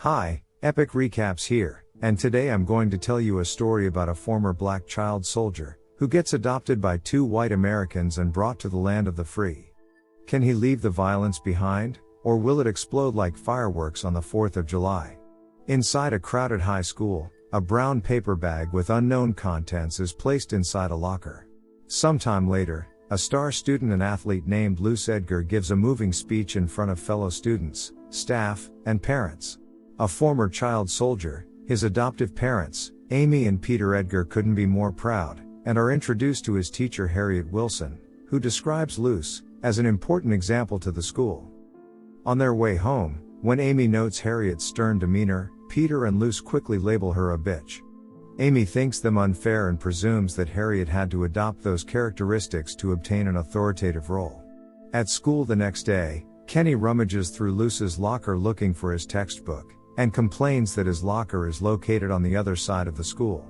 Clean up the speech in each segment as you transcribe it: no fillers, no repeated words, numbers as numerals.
Hi, Epic Recaps here, and today I'm going to tell you a story about a former black child soldier, who gets adopted by two white Americans and brought to the land of the free. Can he leave the violence behind, or will it explode like fireworks on the 4th of July? Inside a crowded high school, a brown paper bag with unknown contents is placed inside a locker. Sometime later, a star student and athlete named Luce gives a moving speech in front of fellow students, staff, and parents. A former child soldier, his adoptive parents, Amy and Peter Edgar, couldn't be more proud, and are introduced to his teacher Harriet Wilson, who describes Luce as an important example to the school. On their way home, when Amy notes Harriet's stern demeanor, Peter and Luce quickly label her a bitch. Amy thinks them unfair and presumes that Harriet had to adopt those characteristics to obtain an authoritative role. At school the next day, Kenny rummages through Luce's locker looking for his textbook, and complains that his locker is located on the other side of the school.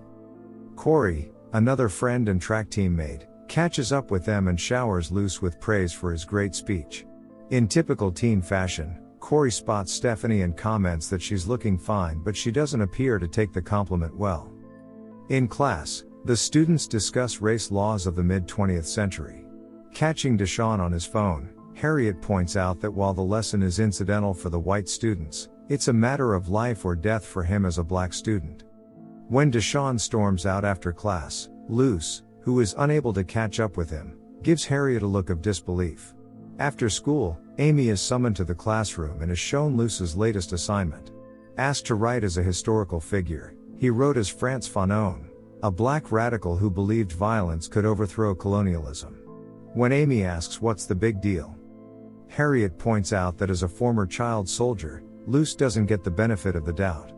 Corey, another friend and track teammate, catches up with them and showers Luce with praise for his great speech. In typical teen fashion, Corey spots Stephanie and comments that she's looking fine, but she doesn't appear to take the compliment well. In class, the students discuss race laws of the mid-20th century. Catching Deshaun on his phone, Harriet points out that while the lesson is incidental for the white students, it's a matter of life or death for him as a black student. When Deshaun storms out after class, Luce, who is unable to catch up with him, gives Harriet a look of disbelief. After school, Amy is summoned to the classroom and is shown Luce's latest assignment. Asked to write as a historical figure, he wrote as Frantz Fanon, a black radical who believed violence could overthrow colonialism. When Amy asks what's the big deal, Harriet points out that as a former child soldier, Luce doesn't get the benefit of the doubt.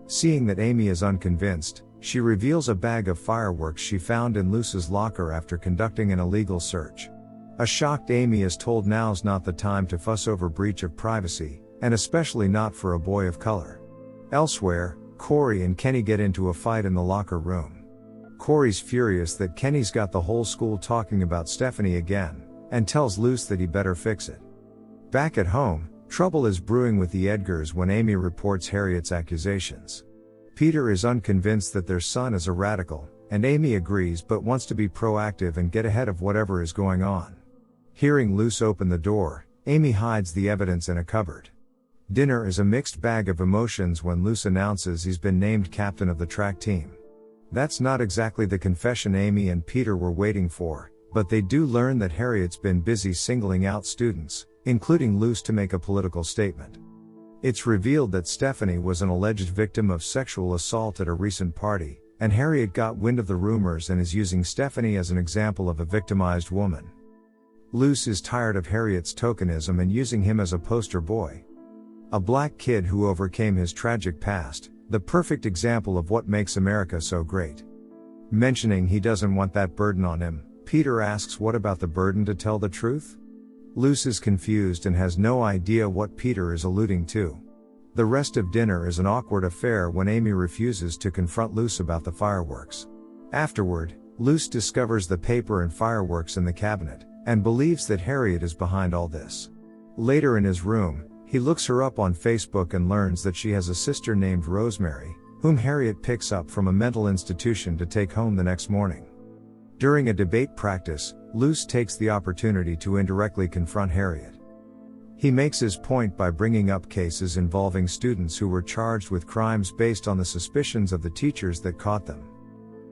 Seeing that Amy is unconvinced, she reveals a bag of fireworks she found in Luce's locker after conducting an illegal search. A shocked Amy is told now's not the time to fuss over breach of privacy, and especially not for a boy of color. Elsewhere, Corey and Kenny get into a fight in the locker room. Corey's furious that Kenny's got the whole school talking about Stephanie again, and tells Luce that he better fix it. Back at home, trouble is brewing with the Edgars when Amy reports Harriet's accusations. Peter is unconvinced that their son is a radical, and Amy agrees but wants to be proactive and get ahead of whatever is going on. Hearing Luce open the door, Amy hides the evidence in a cupboard. Dinner is a mixed bag of emotions when Luce announces he's been named captain of the track team. That's not exactly the confession Amy and Peter were waiting for, but they do learn that Harriet's been busy singling out students, including Luce, to make a political statement. It's revealed that Stephanie was an alleged victim of sexual assault at a recent party, and Harriet got wind of the rumors and is using Stephanie as an example of a victimized woman. Luce is tired of Harriet's tokenism and using him as a poster boy. A black kid who overcame his tragic past, the perfect example of what makes America so great. Mentioning he doesn't want that burden on him, Peter asks what about the burden to tell the truth? Luce is confused and has no idea what Peter is alluding to. The rest of dinner is an awkward affair when Amy refuses to confront Luce about the fireworks. Afterward, Luce discovers the paper and fireworks in the cabinet, and believes that Harriet is behind all this. Later in his room, he looks her up on Facebook and learns that she has a sister named Rosemary, whom Harriet picks up from a mental institution to take home the next morning. During a debate practice, Luce takes the opportunity to indirectly confront Harriet. He makes his point by bringing up cases involving students who were charged with crimes based on the suspicions of the teachers that caught them.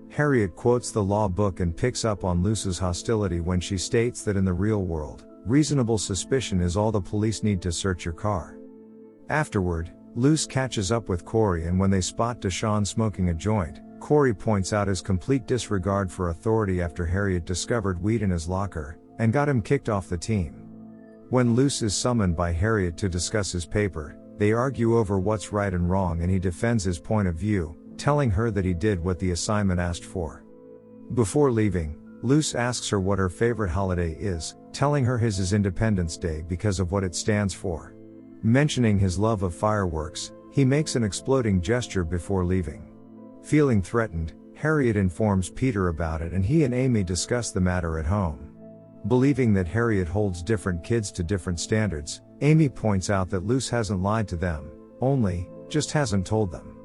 Harriet quotes the law book and picks up on Luce's hostility when she states that in the real world, reasonable suspicion is all the police need to search your car. Afterward, Luce catches up with Corey, and when they spot Deshaun smoking a joint, Corey points out his complete disregard for authority after Harriet discovered weed in his locker, and got him kicked off the team. When Luce is summoned by Harriet to discuss his paper, they argue over what's right and wrong, and he defends his point of view, telling her that he did what the assignment asked for. Before leaving, Luce asks her what her favorite holiday is, telling her his is Independence Day because of what it stands for. Mentioning his love of fireworks, he makes an exploding gesture before leaving. Feeling threatened, Harriet informs Peter about it and he and Amy discuss the matter at home. Believing that Harriet holds different kids to different standards, Amy points out that Luce hasn't lied to them, only just hasn't told them.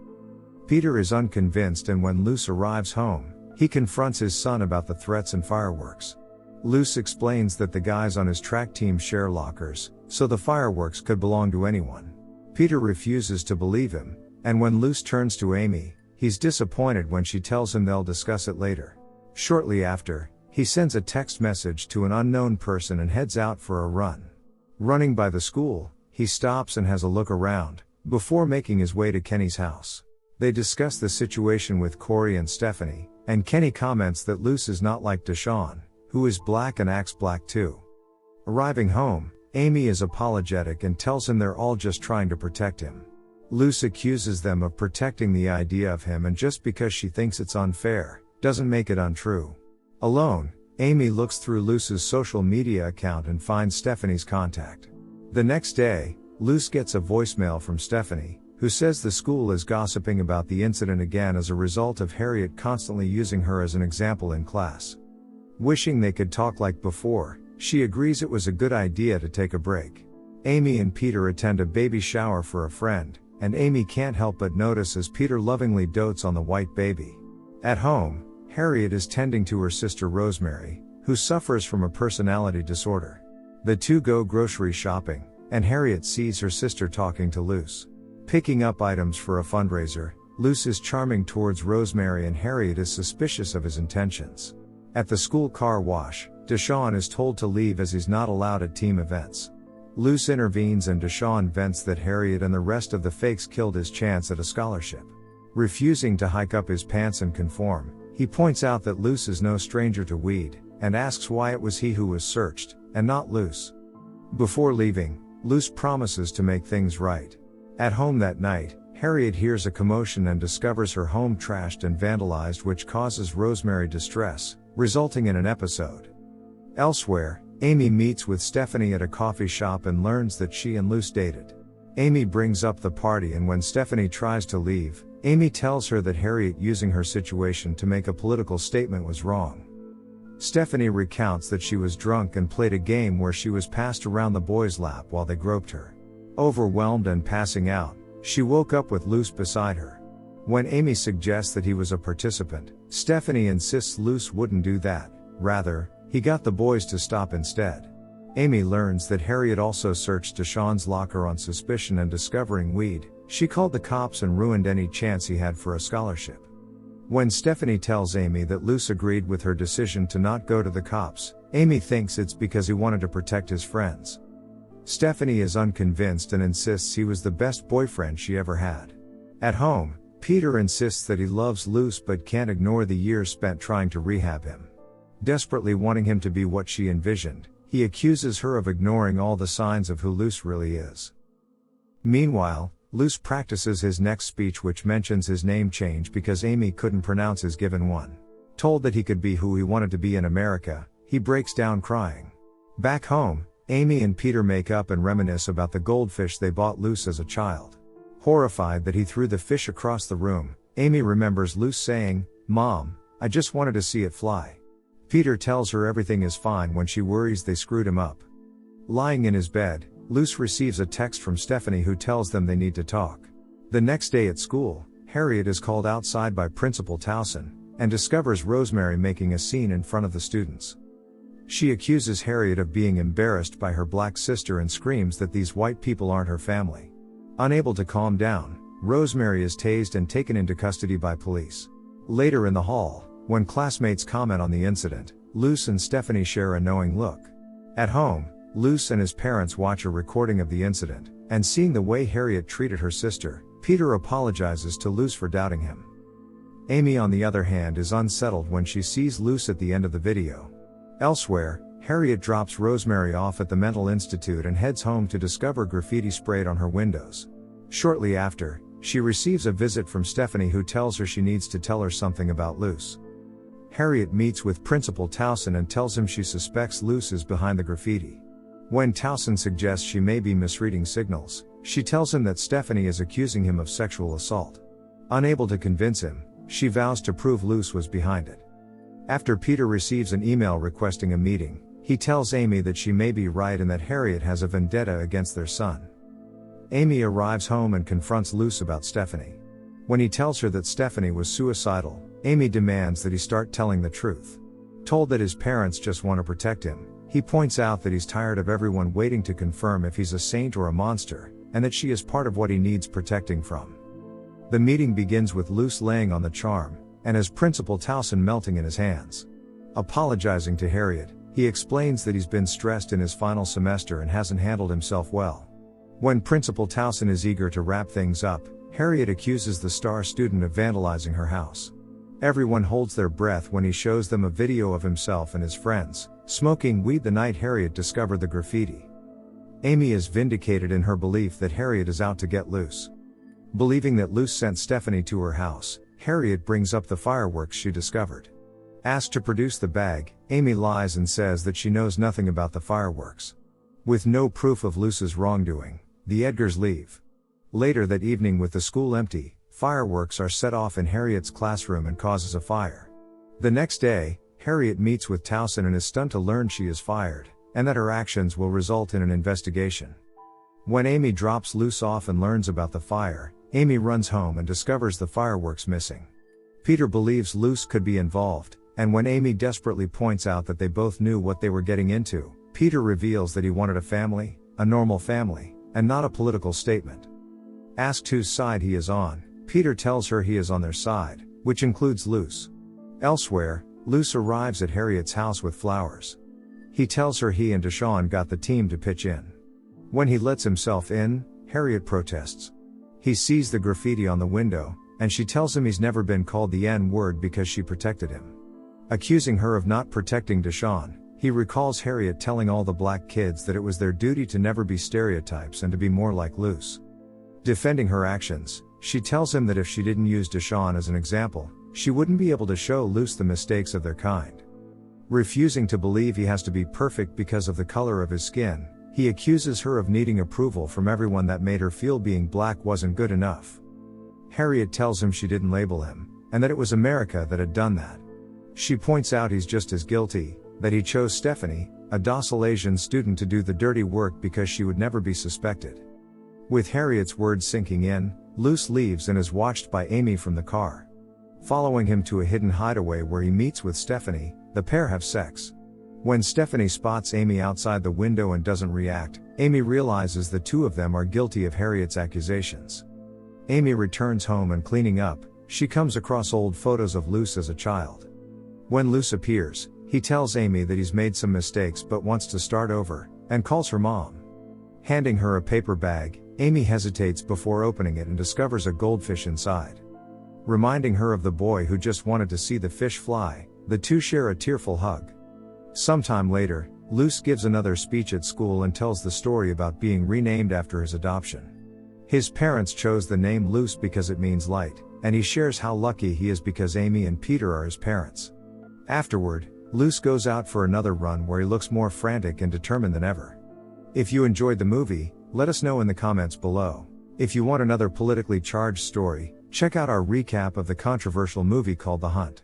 Peter is unconvinced, and when Luce arrives home, he confronts his son about the threats and fireworks. Luce explains that the guys on his track team share lockers, so the fireworks could belong to anyone. Peter refuses to believe him, and when Luce turns to Amy, he's disappointed when she tells him they'll discuss it later. Shortly after, he sends a text message to an unknown person and heads out for a run. Running by the school, he stops and has a look around, before making his way to Kenny's house. They discuss the situation with Corey and Stephanie, and Kenny comments that Luce is not like Deshawn, who is black and acts black too. Arriving home, Amy is apologetic and tells him they're all just trying to protect him. Luce accuses them of protecting the idea of him, and just because she thinks it's unfair, doesn't make it untrue. Alone, Amy looks through Luce's social media account and finds Stephanie's contact. The next day, Luce gets a voicemail from Stephanie, who says the school is gossiping about the incident again as a result of Harriet constantly using her as an example in class. Wishing they could talk like before, she agrees it was a good idea to take a break. Amy and Peter attend a baby shower for a friend, and Amy can't help but notice as Peter lovingly dotes on the white baby. At home, Harriet is tending to her sister Rosemary, who suffers from a personality disorder. The two go grocery shopping, and Harriet sees her sister talking to Luce. Picking up items for a fundraiser, Luce is charming towards Rosemary and Harriet is suspicious of his intentions. At the school car wash, Deshawn is told to leave as he's not allowed at team events. Luce intervenes and Deshawn vents that Harriet and the rest of the fakes killed his chance at a scholarship. Refusing to hike up his pants and conform, he points out that Luce is no stranger to weed, and asks why it was he who was searched, and not Luce. Before leaving, Luce promises to make things right. At home that night, Harriet hears a commotion and discovers her home trashed and vandalized, which causes Rosemary distress, resulting in an episode. Elsewhere, Amy meets with Stephanie at a coffee shop and learns that she and Luce dated. Amy brings up the party, and when Stephanie tries to leave, Amy tells her that Harriet using her situation to make a political statement was wrong. Stephanie recounts that she was drunk and played a game where she was passed around the boy's lap while they groped her. Overwhelmed and passing out, she woke up with Luce beside her. When Amy suggests that he was a participant, Stephanie insists Luce wouldn't do that, rather, he got the boys to stop instead. Amy learns that Harriet also searched Deshawn's locker on suspicion, and discovering weed, she called the cops and ruined any chance he had for a scholarship. When Stephanie tells Amy that Luce agreed with her decision to not go to the cops, Amy thinks it's because he wanted to protect his friends. Stephanie is unconvinced and insists he was the best boyfriend she ever had. At home, Peter insists that he loves Luce but can't ignore the years spent trying to rehab him. Desperately wanting him to be what she envisioned, he accuses her of ignoring all the signs of who Luce really is. Meanwhile, Luce practices his next speech, which mentions his name change because Amy couldn't pronounce his given one. Told that he could be who he wanted to be in America, he breaks down crying. Back home, Amy and Peter make up and reminisce about the goldfish they bought Luce as a child. Horrified that he threw the fish across the room, Amy remembers Luce saying, "Mom, I just wanted to see it fly." Peter tells her everything is fine when she worries they screwed him up. Lying in his bed, Luce receives a text from Stephanie who tells them they need to talk. The next day at school, Harriet is called outside by Principal Towson, and discovers Rosemary making a scene in front of the students. She accuses Harriet of being embarrassed by her black sister and screams that these white people aren't her family. Unable to calm down, Rosemary is tased and taken into custody by police. Later in the hall, when classmates comment on the incident, Luce and Stephanie share a knowing look. At home, Luce and his parents watch a recording of the incident, and seeing the way Harriet treated her sister, Peter apologizes to Luce for doubting him. Amy, on the other hand, is unsettled when she sees Luce at the end of the video. Elsewhere, Harriet drops Rosemary off at the mental institute and heads home to discover graffiti sprayed on her windows. Shortly after, she receives a visit from Stephanie, who tells her she needs to tell her something about Luce. Harriet meets with Principal Towson and tells him she suspects Luce is behind the graffiti. When Towson suggests she may be misreading signals, she tells him that Stephanie is accusing him of sexual assault. Unable to convince him, she vows to prove Luce was behind it. After Peter receives an email requesting a meeting, he tells Amy that she may be right and that Harriet has a vendetta against their son. Amy arrives home and confronts Luce about Stephanie. When he tells her that Stephanie was suicidal, Amy demands that he start telling the truth. Told that his parents just want to protect him, he points out that he's tired of everyone waiting to confirm if he's a saint or a monster, and that she is part of what he needs protecting from. The meeting begins with Luce laying on the charm, and his Principal Towson melting in his hands. Apologizing to Harriet, he explains that he's been stressed in his final semester and hasn't handled himself well. When Principal Towson is eager to wrap things up, Harriet accuses the star student of vandalizing her house. Everyone holds their breath when he shows them a video of himself and his friends, smoking weed the night Harriet discovered the graffiti. Amy is vindicated in her belief that Harriet is out to get Luce. Believing that Luce sent Stephanie to her house, Harriet brings up the fireworks she discovered. Asked to produce the bag, Amy lies and says that she knows nothing about the fireworks. With no proof of Luce's wrongdoing, the Edgars leave. Later that evening, with the school empty, fireworks are set off in Harriet's classroom and causes a fire. The next day, Harriet meets with Towson and is stunned to learn she is fired, and that her actions will result in an investigation. When Amy drops Luce off and learns about the fire, Amy runs home and discovers the fireworks missing. Peter believes Luce could be involved, and when Amy desperately points out that they both knew what they were getting into, Peter reveals that he wanted a family, a normal family, and not a political statement. Asked whose side he is on, Peter tells her he is on their side, which includes Luce. Elsewhere, Luce arrives at Harriet's house with flowers. He tells her he and Deshawn got the team to pitch in. When he lets himself in, Harriet protests. He sees the graffiti on the window, and she tells him he's never been called the N-word because she protected him. Accusing her of not protecting Deshawn, he recalls Harriet telling all the black kids that it was their duty to never be stereotypes and to be more like Luce. Defending her actions, she tells him that if she didn't use Deshawn as an example, she wouldn't be able to show Luce the mistakes of their kind. Refusing to believe he has to be perfect because of the color of his skin, he accuses her of needing approval from everyone that made her feel being black wasn't good enough. Harriet tells him she didn't label him, and that it was America that had done that. She points out he's just as guilty, that he chose Stephanie, a docile Asian student, to do the dirty work because she would never be suspected. With Harriet's words sinking in, Luce leaves and is watched by Amy from the car. Following him to a hidden hideaway where he meets with Stephanie, the pair have sex. When Stephanie spots Amy outside the window and doesn't react, Amy realizes the two of them are guilty of Harriet's accusations. Amy returns home and, cleaning up, she comes across old photos of Luce as a child. When Luce appears, he tells Amy that he's made some mistakes but wants to start over, and calls her mom. Handing her a paper bag, Amy hesitates before opening it and discovers a goldfish inside. Reminding her of the boy who just wanted to see the fish fly, the two share a tearful hug. Sometime later, Luce gives another speech at school and tells the story about being renamed after his adoption. His parents chose the name Luce because it means light, and he shares how lucky he is because Amy and Peter are his parents. Afterward, Luce goes out for another run where he looks more frantic and determined than ever. If you enjoyed the movie, let us know in the comments below. If you want another politically charged story, check out our recap of the controversial movie called The Hunt.